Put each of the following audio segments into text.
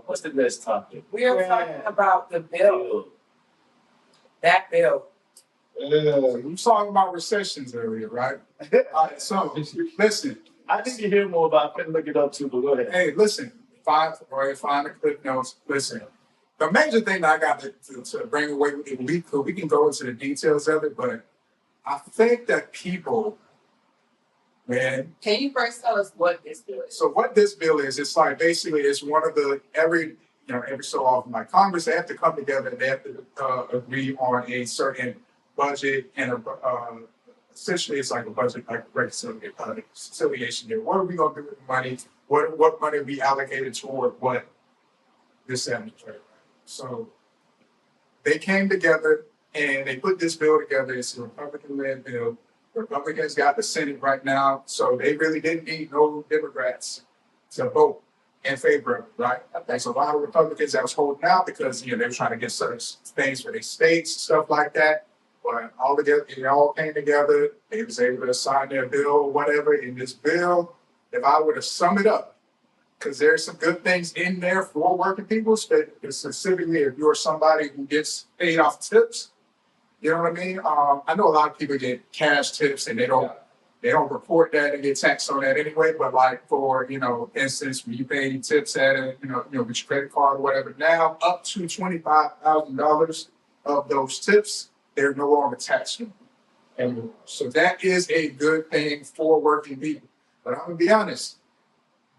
What's the next topic? We are talking about the bill. That bill. We were talking about recessions earlier, right? All right, so listen. I need to hear more about it. Look it up too, but go ahead. Hey, listen. Find the clip notes. Listen. The major thing that I got to bring away with it, we can go into the details of it, but I think that people, man. Can you first tell us what this bill is? So what this bill is, it's like basically it's one of the every so often like Congress, they have to come together and they have to agree on a certain budget and essentially it's like a budget like reconciliation here. What are we gonna do with the money? What money we allocated toward what this and that. So they came together and they put this bill together. It's a Republican-led bill. Republicans got the Senate right now, so they really didn't need no Democrats to vote in favor of it, right? There's a lot of Republicans that was holding out because they were trying to get certain things for their states, stuff like that. But all together, it all came together. They was able to sign their bill, whatever. In this bill, if I were to sum it up, because there's some good things in there for working people, specifically if you're somebody who gets paid off tips. You know what I mean? I know a lot of people get cash tips and they don't report that and get taxed on that anyway. But like for instance, when you pay tips at with your credit card or whatever, now up to $25,000 of those tips, they're no longer taxed. And so that is a good thing for working people. But I'm gonna be honest.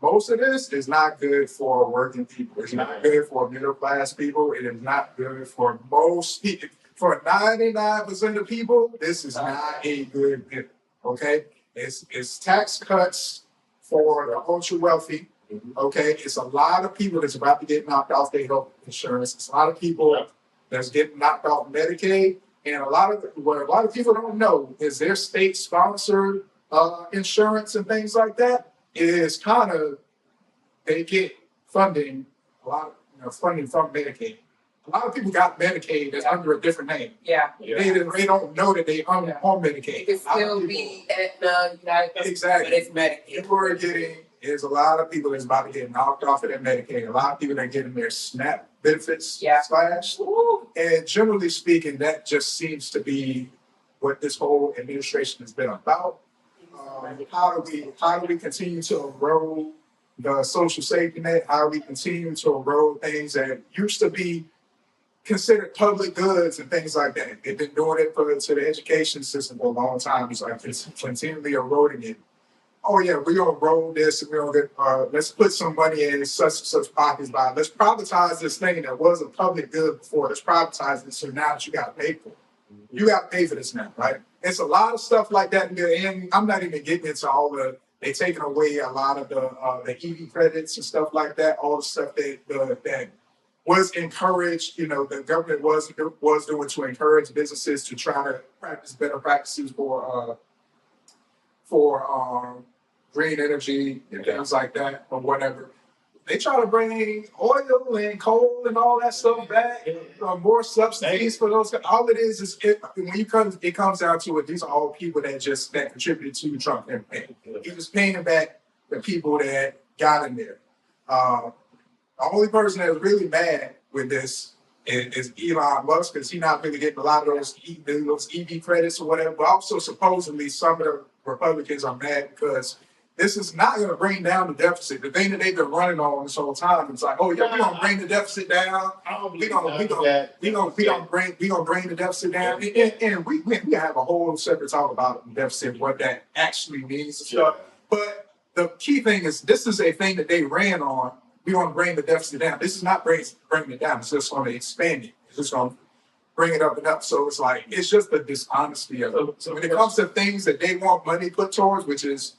Most of this is not good for working people. It's not good for middle class people. It is not good for most people. For 99% of people, this is not a good bill. Okay? It's tax cuts for the ultra wealthy. Okay? It's a lot of people that's about to get knocked off their health insurance. It's a lot of people that's getting knocked off Medicaid. And what a lot of people don't know is their state sponsored insurance and things like that. Is kind of they get funding a lot of funding from Medicaid. A lot of people got Medicaid that's under a different name. Yeah. They don't know that they on Medicaid. It can still be Aetna, United, exactly. But it's Medicaid. People are getting is a lot of people that's about to get knocked off of their Medicaid. A lot of people that are getting their SNAP benefits slashed. And generally speaking, that just seems to be what this whole administration has been about. How do we continue to erode the social safety net? How do we continue to erode things that used to be considered public goods and things like that? They've been doing it to the education system for a long time. It's like it's continually eroding it. Oh yeah, we're gonna erode this and we're gonna get let's put some money in such and such pockets by let's privatize this thing that was a public good before. Let's privatize it so now that you gotta pay for it. You gotta pay for this now, right? It's a lot of stuff like that in there, and I'm not even getting into all they taking away a lot of the EV credits and stuff like that, all the stuff that was encouraged, the government was doing to encourage businesses to try to practice better practices for green energy and things like that or whatever. They try to bring oil and coal and all that stuff back, more subsidies for those. All it is when it comes down to it, these are all people that contributed to the Trump campaign. He was paying back the people that got in there. The only person that was really mad with this is Elon Musk because he's not really getting a lot of those EV credits or whatever. But also supposedly some of the Republicans are mad because this is not going to bring down the deficit. The thing that they've been running on this whole time is like, oh yeah, we're going to bring the deficit down. We're going to bring the deficit down. And we have a whole separate talk about the deficit, what that actually means and stuff. But the key thing is this is a thing that they ran on. We want to bring the deficit down. This is not bringing it down. It's just going to expand it. It's just going to bring it up and up. So it's like, it's just the dishonesty of it. So when it comes to things that they want money put towards, which is,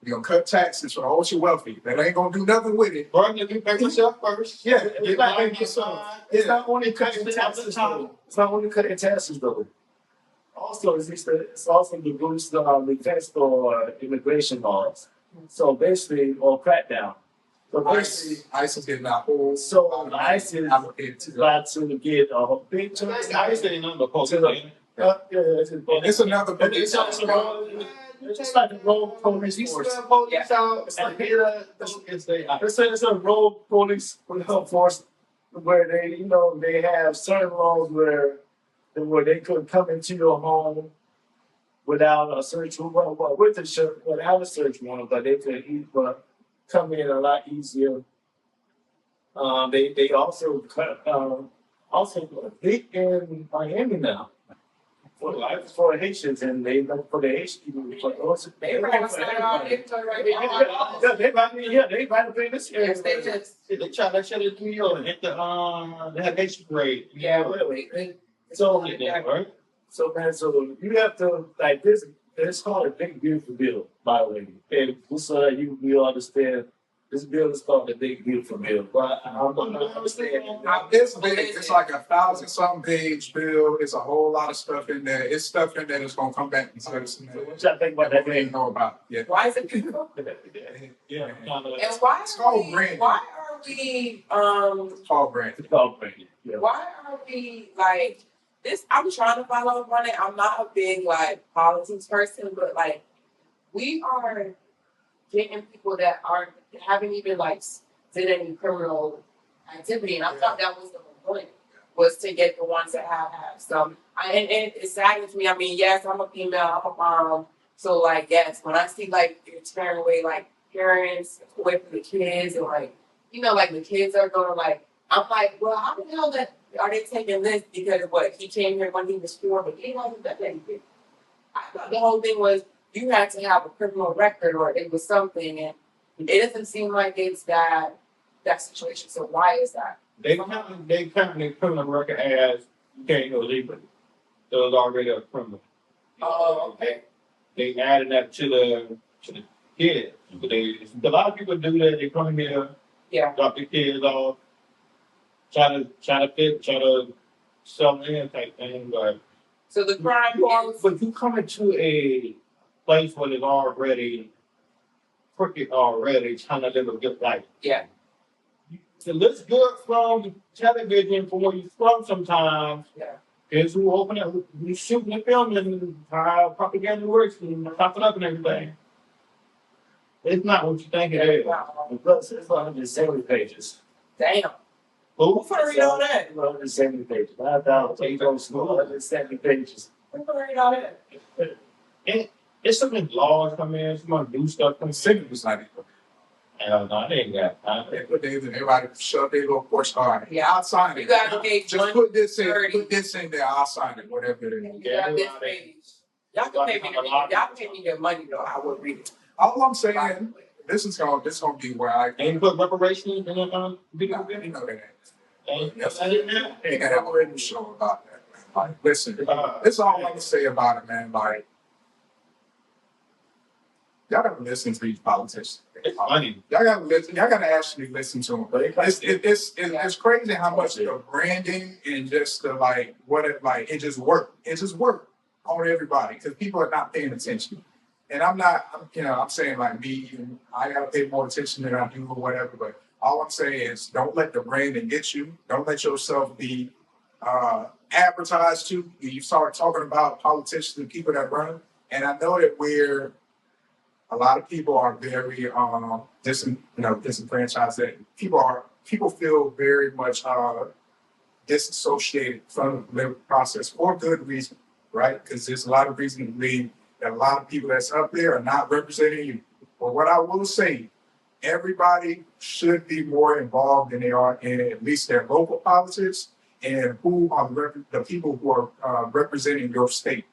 you're going to cut taxes for the ultra wealthy. That ain't going to do nothing with it. Burn the pay yourself first. Yeah. It's not only cutting taxes, though. It's not only cutting taxes, though. Also, it's also to boost the tax for immigration laws. So basically, or crackdown. So ICE is getting out whole. So ICE is about to get a big chunk. ICE ain't nothing but it's another. It's just like a road police force. police out. It's like It's a road police force where they have certain laws where they could come into your home without a search warrant, well, with a without a search warrant, but they could come in a lot easier. They also big in Miami now for Haitians, and they look for the Haitians for those. They right outside our inventory right now. Yeah, they might have been this area. Yes, they just. They try to shut it through your hit the they have nation parade. Yeah, really. So Right? So man, so you have to like this. It's called a big beautiful bill, by the way. And so that you understand, this bill is called the big beautiful bill. But I'm gonna understand. It's big. It's like 1,000-something page bill. It's a whole lot of stuff in there. It's stuff in there that's gonna come back and tell us. So what y'all think about that We didn't thing? know about. Yeah. Why is it beautiful? Yeah, And why It's are called we? branding. Why are we? Paul Brand. it's called branding. Yeah. Why are we like this? I'm trying to follow up on it. I'm not a big like politics person, but like we are getting people that haven't even like did any criminal activity, and I thought that was the whole point, was to get the ones that have some. And it saddens me. I mean, yes, I'm a female, I'm a mom, so like yes, when I see like you're tearing away like parents away from the kids, and like like the kids are going like. I'm like, well, how the hell are they taking this because what he came here when he was 4, but he wasn't that anything. I thought the whole thing was you had to have a criminal record or it was something, and it doesn't seem like it's that situation. So why is that? They count the criminal record as you can't go legally. So it's already a criminal. Oh, okay. They added that to the kids. But a lot of people do that. They come here, Yeah. drop the kids off, try to sell in type thing. But So the crime is but you come into a place where it's already crooked already, trying to live a good life. yeah. It looks good from television for where you from sometimes. Yeah. Kids who open it, we shooting and filming how propaganda works and popping up and everything. It's not what you think it is. And plus, it's 170 pages. Damn. Who? Who finna read all that? 170 pages. 170 pages. Who finna read all that? It's some laws come in, some new stuff come in. City was not even. Hell no, they ain't got time. They put these and everybody shoved their little porch card. Yeah. I'll sign it. You gotta pay Just put this in. 130. Put this in there. I'll sign it. Whatever it is. You got this page. Y'all can pay me the money though. I would read it. All I'm saying, this is gonna be where I. Ain't put reparations in the video You game? know that. Ain't Yes. that in there? You gotta have a written show about that. Man. Like, listen, that's all I'm gonna say about it, man. Like, y'all gotta listen to these politicians. It's funny. Y'all gotta listen. Y'all gotta actually listen to them. But it's crazy how much the branding and just the like it just worked. It just worked on everybody because people are not paying attention. And I'm saying like me, I gotta pay more attention than I do or whatever. But all I'm saying is, don't let the branding get you. Don't let yourself be advertised to. You start talking about politicians and people that run. And I know that a lot of people are very disenfranchised. That people feel very much disassociated from the process for good reason, right? Because there's a lot of reason to believe that a lot of people that's up there are not representing you. But what I will say, everybody should be more involved than they are in at least their local politics and who are the people who are representing your state.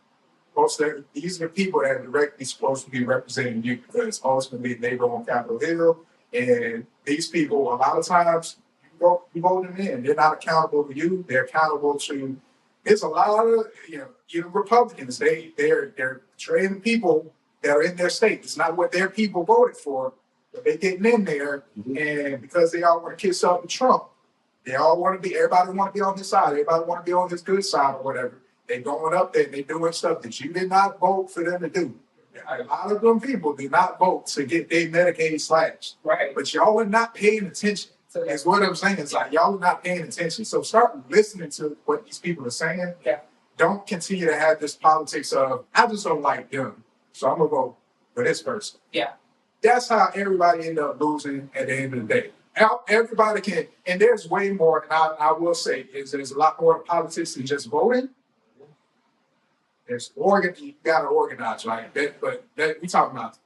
These are the people that are directly supposed to be representing you because ultimately they go on Capitol Hill, and these people, a lot of times, you vote them in. They're not accountable to you. They're accountable to. There's a lot of even Republicans. They're betraying people that are in their state. It's not what their people voted for, but they're getting in there, and because they all want to kiss up with Trump, they all want to be. Everybody want to be on this side. Everybody want to be on this good side or whatever. They're going up there and they're doing stuff that you did not vote for them to do. A lot of them people did not vote to get their Medicaid slashed. Right. But y'all are not paying attention. So That's what I'm saying. It's like y'all are not paying attention. So start listening to what these people are saying. Yeah. Don't continue to have this politics of, I just don't like them. so I'm gonna vote for this person. Yeah. That's how everybody end up losing at the end of the day. Everybody can, and there's way more, and I will say, is there's a lot more to politics than just voting. There's you gotta organize, right? But we talking about,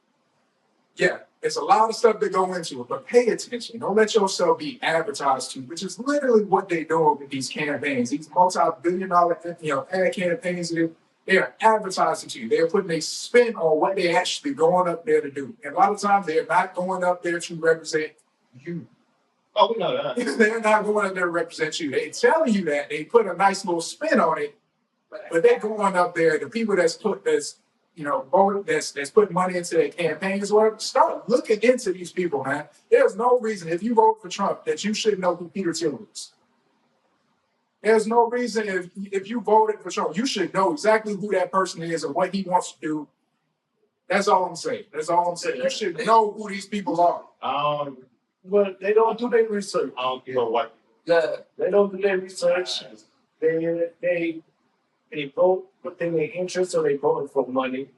yeah, there's a lot of stuff that go into it, but pay attention. Don't let yourself be advertised to, which is literally what they do with these campaigns, these multi-billion-dollar, ad campaigns. They're advertising to you. They're putting a spin on what they're actually going up there to do. And a lot of times they're not going up there to represent you. Oh, we know that. They're not going up there to represent you. They tell you that. They put a nice little spin on it, but they're going up there. The people voting, that's putting money into their campaigns or whatever, start looking into these people, man. There's no reason if you vote for Trump that you should know who Peter Thiel is. There's no reason if you voted for Trump, you should know exactly who that person is and what he wants to do. That's all I'm saying. You should know who these people are. But they don't do their research. I don't give a what. They don't do their research. They vote within their interest, or they voting for money,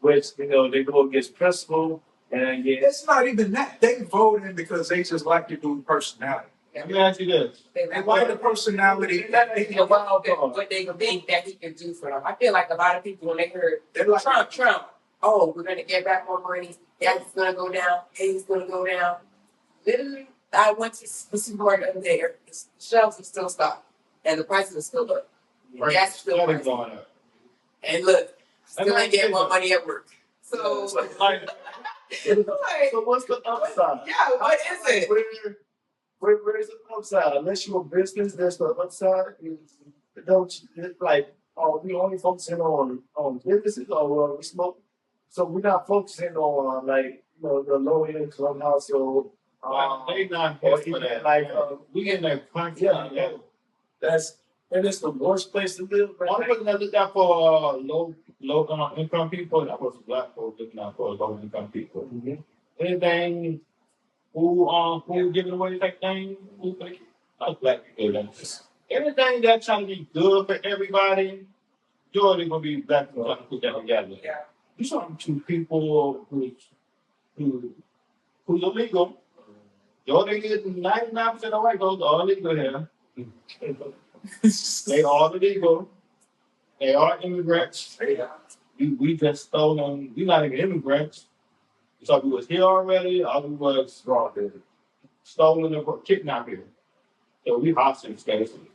which they go against principle and It's not even that. They voting because they just like your dude's personality. Let me ask you this. They like the personality. What they think that he can do for them. I feel like a lot of people when they heard Trump, oh, we're gonna get back more money. That's gonna go down. Hay's gonna go down. Literally, I went to the supermarket the other day. The shelves are still stocked, and the prices are still up. Gas is still going up. And look, still ain't getting more money at work. So, so what's the upside? Yeah, what is it? Where is the upside? Unless you're a business, there's the upside. We only focusing on businesses, or we smoke. So we're not focusing on the low income household. They not or for even that. We in that country. And it's the worst place to live. One person that looked out for low income people, that was black folks looking out for low income people. Mm-hmm. Anything who giving away that thing, not black people. Everything that's trying to be good for everybody, Jordan gonna be black people trying to put that together. Yeah. You talking to people who's illegal. Jordan is 99% of white folks are illegal here. They are illegal. They are immigrants. We just stole them. We not even immigrants. So we was here already, or we was stolen or kidnapped here. So we hostage basically.